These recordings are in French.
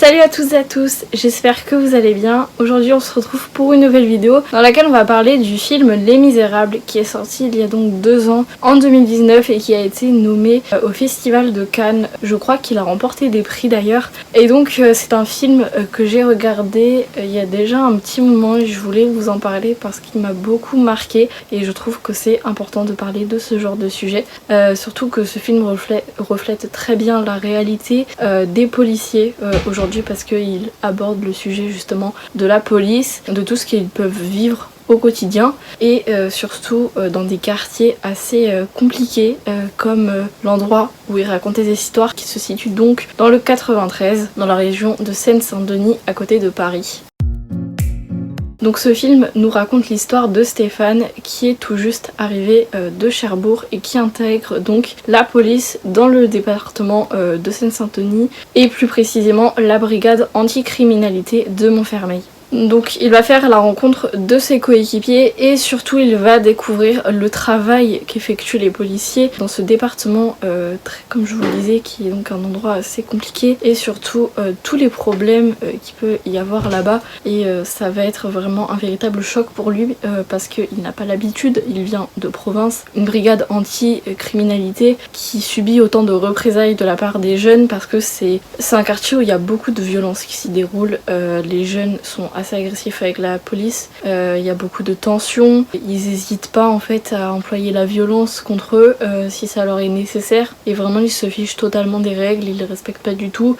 Salut à toutes et à tous, j'espère que vous allez bien. Aujourd'hui on se retrouve pour une nouvelle vidéo dans laquelle on va parler du film Les Misérables qui est sorti il y a donc 2 ans, en 2019, et qui a été nommé au Festival de Cannes. Je crois qu'il a remporté des prix d'ailleurs. Et donc c'est un film que j'ai regardé il y a déjà un petit moment et je voulais vous en parler parce qu'il m'a beaucoup marqué et je trouve que c'est important de parler de ce genre de sujet. Surtout que ce film reflète très bien la réalité des policiers aujourd'hui, parce qu'il aborde le sujet justement de la police, de tout ce qu'ils peuvent vivre au quotidien et surtout dans des quartiers assez compliqués comme l'endroit où il racontait des histoires qui se situe donc dans le 93, dans la région de Seine-Saint-Denis à côté de Paris. Donc ce film nous raconte l'histoire de Stéphane qui est tout juste arrivé de Cherbourg et qui intègre donc la police dans le département de Seine-Saint-Denis et plus précisément la brigade anticriminalité de Montfermeil. Donc il va faire la rencontre de ses coéquipiers et surtout il va découvrir le travail qu'effectuent les policiers dans ce département comme je vous le disais, qui est donc un endroit assez compliqué, et surtout tous les problèmes qu'il peut y avoir là-bas, et ça va être vraiment un véritable choc pour lui parce qu'il n'a pas l'habitude, il vient de province, une brigade anti-criminalité qui subit autant de représailles de la part des jeunes parce que c'est un quartier où il y a beaucoup de violence qui s'y déroule, les jeunes sont assez agressifs avec la police, il y a beaucoup de tensions, ils n'hésitent pas en fait à employer la violence contre eux si ça leur est nécessaire, et vraiment ils se fichent totalement des règles, ils les respectent pas du tout,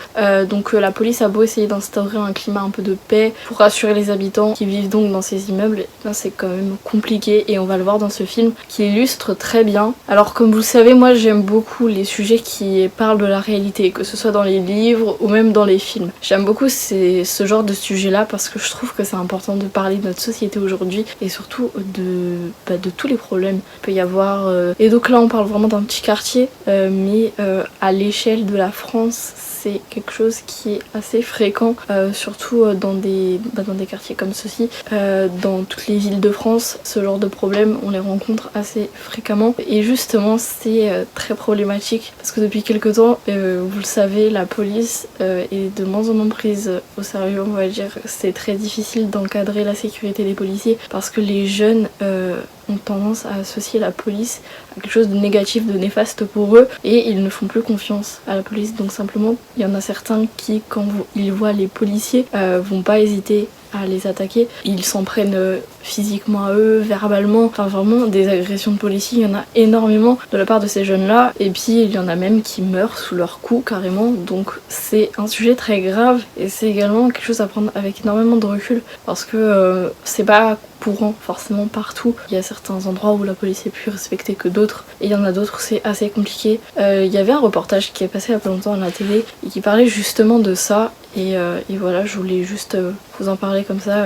donc la police a beau essayer d'instaurer un climat un peu de paix pour rassurer les habitants qui vivent donc dans ces immeubles, là c'est quand même compliqué, et on va le voir dans ce film qui illustre très bien. Alors comme vous le savez, moi j'aime beaucoup les sujets qui parlent de la réalité, que ce soit dans les livres ou même dans les films. J'aime beaucoup ce genre de sujet là parce que je trouve que c'est important de parler de notre société aujourd'hui et surtout de tous les problèmes qu'il peut y avoir. Et donc là on parle vraiment d'un petit quartier, mais à l'échelle de la France c'est quelque chose qui est assez fréquent, surtout dans des quartiers comme ceci. Dans toutes les villes de France, ce genre de problèmes on les rencontre assez fréquemment, et justement c'est très problématique parce que depuis quelque temps, vous le savez, la police est de moins en moins prise au sérieux, on va dire. C'est très difficile d'encadrer la sécurité des policiers parce que les jeunes ont tendance à associer la police à quelque chose de négatif, de néfaste pour eux, et ils ne font plus confiance à la police. Donc simplement, il y en a certains qui, quand ils voient les policiers, vont pas hésiter à les attaquer. Ils s'en prennent physiquement à eux, verbalement, enfin vraiment des agressions de policiers, il y en a énormément de la part de ces jeunes-là, et puis il y en a même qui meurent sous leurs coups carrément, donc c'est un sujet très grave, et c'est également quelque chose à prendre avec énormément de recul, parce que c'est pas courant forcément partout. Il y a certains endroits où la police est plus respectée que d'autres, et il y en a d'autres où c'est assez compliqué. Il y avait un reportage qui est passé il y a pas longtemps à la télé et qui parlait justement de ça, et voilà, je voulais juste vous en parler comme ça,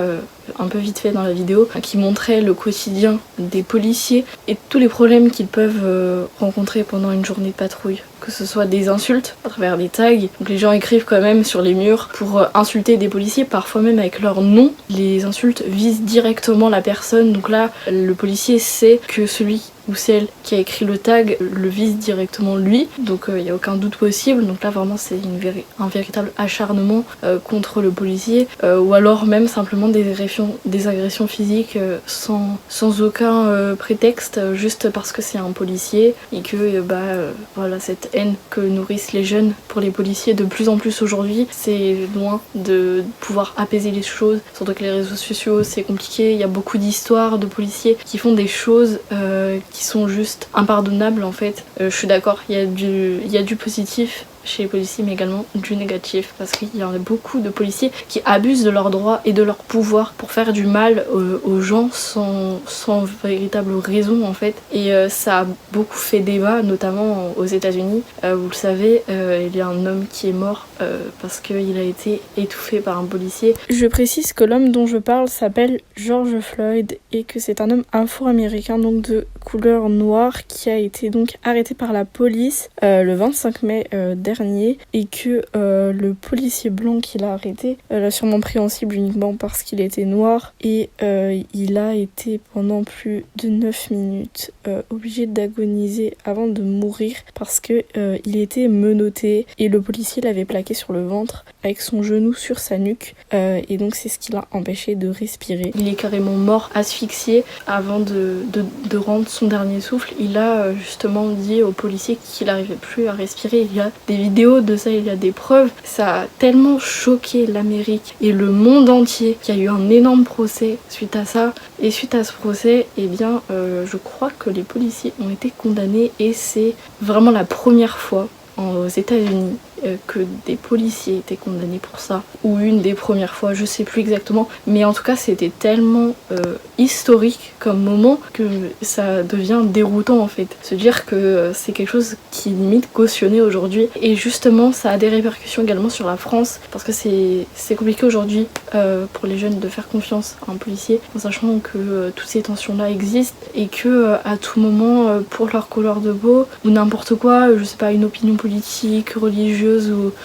un peu vite fait dans la vidéo, qui montrait le quotidien des policiers et tous les problèmes qu'ils peuvent rencontrer pendant une journée de patrouille. Que ce soit des insultes à travers des tags, donc les gens écrivent quand même sur les murs pour insulter des policiers, parfois même avec leur nom. Les insultes visent directement la personne, donc là le policier sait que celui ou celle qui a écrit le tag le vise directement lui, donc il n'y a aucun doute possible. Donc là vraiment c'est un véritable acharnement contre le policier, ou alors même simplement des agressions physiques sans aucun prétexte, juste parce que c'est un policier, et que voilà, cette haine que nourrissent les jeunes pour les policiers de plus en plus aujourd'hui, c'est loin de pouvoir apaiser les choses, surtout que les réseaux sociaux c'est compliqué, il y a beaucoup d'histoires de policiers qui font des choses qui sont juste impardonnables en fait. Je suis d'accord, il y a du positif chez les policiers, mais également du négatif, parce qu'il y en a beaucoup de policiers qui abusent de leurs droits et de leur pouvoir pour faire du mal aux gens sans véritable raison en fait, et ça a beaucoup fait débat, notamment aux États-Unis. Vous le savez, il y a un homme qui est mort parce qu'il a été étouffé par un policier. Je précise que l'homme dont je parle s'appelle George Floyd et que c'est un homme afro-américain, donc de couleur noire qui a été donc arrêté par la police le 25 mai dernier et que le policier blanc qui l'a arrêté l'a sûrement pris en cible uniquement parce qu'il était noir et il a été pendant plus de 9 minutes obligé d'agoniser avant de mourir parce que il était menotté et le policier l'avait plaqué sur le ventre avec son genou sur sa nuque et donc c'est ce qui l'a empêché de respirer. Il est carrément mort asphyxié avant de rendre son dernier souffle. Il a justement dit au policier qu'il n'arrivait plus à respirer. Il y a des vidéos de ça, il y a des preuves. Ça a tellement choqué l'Amérique et le monde entier qu'il y a eu un énorme procès suite à ça. Et suite à ce procès, eh bien, je crois que les policiers ont été condamnés et c'est vraiment la première fois aux États-Unis que des policiers étaient condamnés pour ça, ou une des premières fois, je sais plus exactement, mais en tout cas c'était tellement historique comme moment que ça devient déroutant en fait. Se dire que c'est quelque chose qui est limite cautionné aujourd'hui, et justement ça a des répercussions également sur la France, parce que c'est compliqué aujourd'hui pour les jeunes de faire confiance à un policier, en sachant que toutes ces tensions-là existent, et que à tout moment, pour leur couleur de peau, ou n'importe quoi, je sais pas, une opinion politique, religieuse,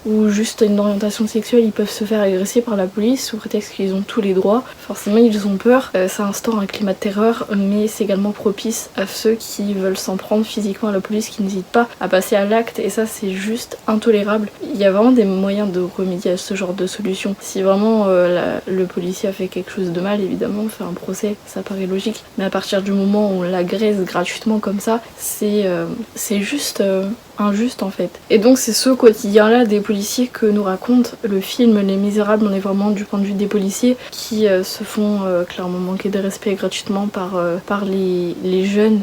ou juste une orientation sexuelle, ils peuvent se faire agresser par la police sous prétexte qu'ils ont tous les droits. Forcément ils ont peur, ça instaure un climat de terreur, mais c'est également propice à ceux qui veulent s'en prendre physiquement à la police, qui n'hésitent pas à passer à l'acte, et ça c'est juste intolérable. Il y a vraiment des moyens de remédier à ce genre de solution. Si vraiment le policier a fait quelque chose de mal, évidemment faire un procès, ça paraît logique, mais à partir du moment où on l'agresse gratuitement comme ça, c'est juste injuste en fait. Et donc c'est ce quotidien-là des policiers que nous raconte le film Les Misérables. On est vraiment du point de vue des policiers qui se font clairement manquer de respect gratuitement par les jeunes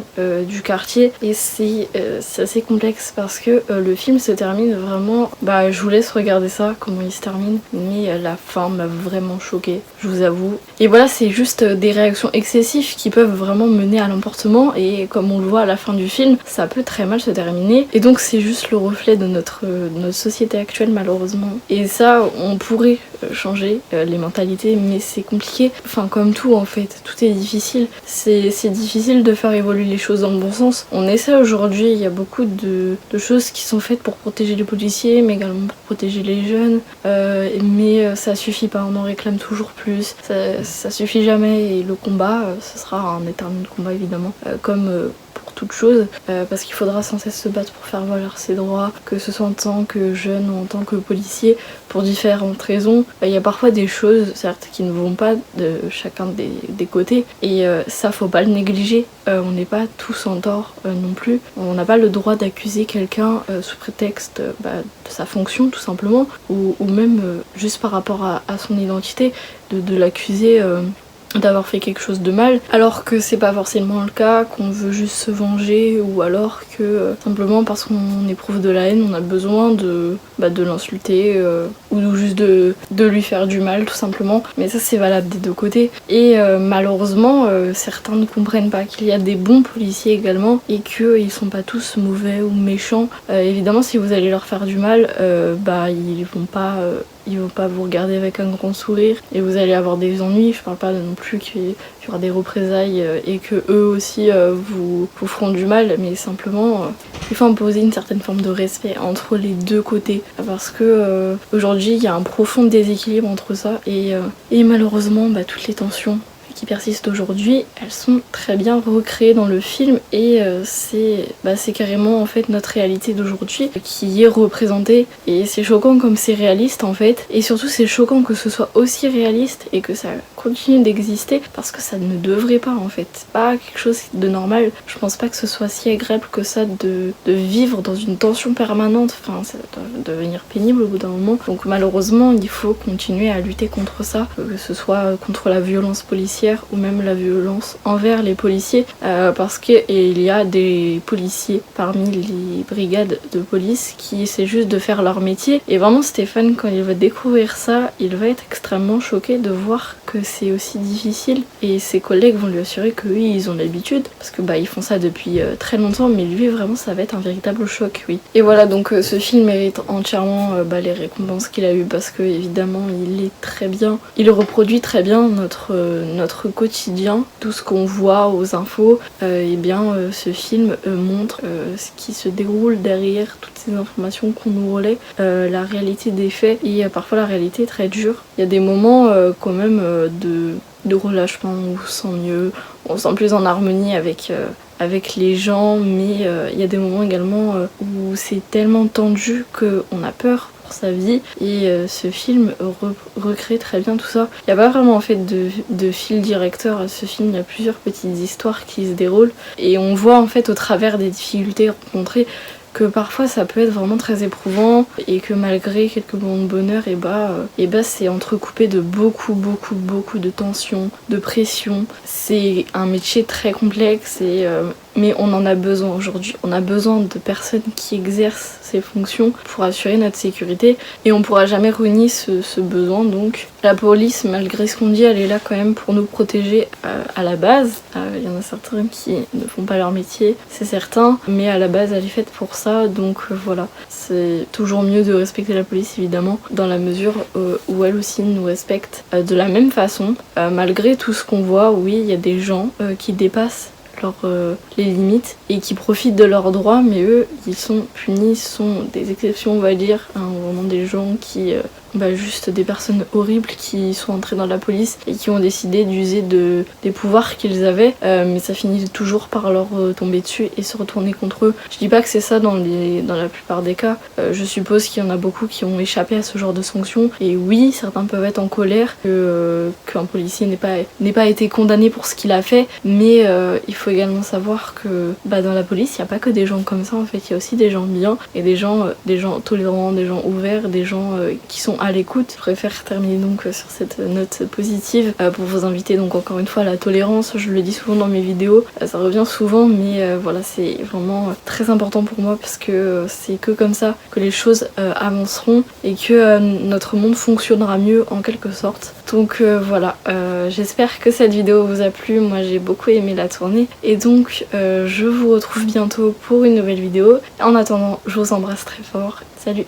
du quartier, et c'est assez complexe parce que le film se termine vraiment, je vous laisse regarder ça, comment il se termine, mais la fin m'a vraiment choquée, je vous avoue. Et voilà, c'est juste des réactions excessives qui peuvent vraiment mener à l'emportement, et comme on le voit à la fin du film, ça peut très mal se terminer, et donc c'est juste le reflet de notre société actuelle malheureusement. Et ça, on pourrait changer les mentalités, mais c'est compliqué. Enfin, comme tout en fait, tout est difficile. C'est difficile de faire évoluer les choses dans le bon sens. On essaie aujourd'hui, il y a beaucoup de choses qui sont faites pour protéger les policiers, mais également pour protéger les jeunes. Mais ça suffit pas, on en réclame toujours plus. Ça suffit jamais, et le combat, ce sera un éternel combat évidemment, comme pour toute chose, parce qu'il faudra sans cesse se battre pour faire valoir ses droits, que ce soit en tant que jeune ou en tant que policier, pour différentes raisons. Il y a parfois des choses, certes, qui ne vont pas de chacun des côtés, et ça faut pas le négliger. On n'est pas tous en tort non plus. On n'a pas le droit d'accuser quelqu'un sous prétexte de sa fonction tout simplement, ou même juste par rapport à son identité, de l'accuser d'avoir fait quelque chose de mal, alors que c'est pas forcément le cas, qu'on veut juste se venger, ou alors que simplement parce qu'on éprouve de la haine, on a besoin de l'insulter, ou juste de lui faire du mal tout simplement. Mais ça c'est valable des deux côtés, et malheureusement certains ne comprennent pas qu'il y a des bons policiers également, et qu'ils sont pas tous mauvais ou méchants. Évidemment si vous allez leur faire du mal, ils vont pas vous regarder avec un grand sourire, et vous allez avoir des ennuis. Je parle pas non plus qu'il y aura des représailles et que eux aussi vous feront du mal, mais simplement il faut imposer une certaine forme de respect entre les deux côtés, parce que aujourd'hui il y a un profond déséquilibre entre ça, et malheureusement toutes les tensions qui persistent aujourd'hui, elles sont très bien recréées dans le film, et c'est carrément en fait notre réalité d'aujourd'hui qui est représentée, et c'est choquant comme c'est réaliste en fait, et surtout c'est choquant que ce soit aussi réaliste et que ça continue d'exister, parce que ça ne devrait pas en fait, c'est pas quelque chose de normal. Je pense pas que ce soit si agréable que ça de vivre dans une tension permanente, enfin ça doit devenir pénible au bout d'un moment, donc malheureusement il faut continuer à lutter contre ça, que ce soit contre la violence policière ou même la violence envers les policiers, parce qu'il y a des policiers parmi les brigades de police qui essaient juste de faire leur métier, et vraiment Stéphane, quand il va découvrir ça, il va être extrêmement choqué de voir que c'est aussi difficile, et ses collègues vont lui assurer que oui, ils ont l'habitude parce que ils font ça depuis très longtemps, mais lui vraiment ça va être un véritable choc, oui. Et voilà, donc ce film mérite entièrement les récompenses qu'il a eu parce que évidemment il est très bien, il reproduit très bien notre quotidien, tout ce qu'on voit aux infos, et bien ce film montre ce qui se déroule derrière toutes ces informations qu'on nous relaie, la réalité des faits, et parfois la réalité est très dure. Il y a des moments quand même de relâchement où on se sent mieux, on se sent plus en harmonie avec les gens, mais il y a des moments également où c'est tellement tendu qu'on a peur pour sa vie, et ce film recrée très bien tout ça. Il n'y a pas vraiment en fait de fil directeur à ce film, il y a plusieurs petites histoires qui se déroulent, et on voit en fait au travers des difficultés rencontrées que parfois ça peut être vraiment très éprouvant, et que malgré quelques moments de bonheur, c'est entrecoupé de beaucoup de tensions, de pression. C'est un métier très complexe, mais on en a besoin aujourd'hui. On a besoin de personnes qui exercent ces fonctions pour assurer notre sécurité, et on pourra jamais renier ce besoin. Donc la police, malgré ce qu'on dit, elle est là quand même pour nous protéger à la base. Il y en a certains qui ne font pas leur métier, c'est certain, mais à la base elle est faite pour ça. Donc voilà, c'est toujours mieux de respecter la police évidemment, dans la mesure où elle aussi nous respecte de la même façon. Malgré tout ce qu'on voit, oui, il y a des gens qui dépassent les limites et qui profitent de leurs droits, mais eux ils sont punis, ce sont des exceptions on va dire, vraiment des gens qui juste des personnes horribles qui sont entrées dans la police et qui ont décidé d'user des pouvoirs qu'ils avaient, mais ça finit toujours par leur tomber dessus et se retourner contre eux. Je dis pas que c'est ça dans la plupart des cas, je suppose qu'il y en a beaucoup qui ont échappé à ce genre de sanctions, et oui, certains peuvent être en colère qu'un policier n'ait pas été condamné pour ce qu'il a fait, mais il faut également savoir que dans la police il n'y a pas que des gens comme ça en fait, il y a aussi des gens bien, et des gens tolérants, des gens ouverts, des gens qui sont à l'écoute. Je préfère terminer donc sur cette note positive pour vous inviter donc encore une fois à la tolérance. Je le dis souvent dans mes vidéos, ça revient souvent, mais voilà, c'est vraiment très important pour moi parce que c'est que comme ça que les choses avanceront et que notre monde fonctionnera mieux en quelque sorte. Donc voilà, j'espère que cette vidéo vous a plu, moi j'ai beaucoup aimé la tourner, et donc je vous retrouve bientôt pour une nouvelle vidéo. En attendant, je vous embrasse très fort, salut!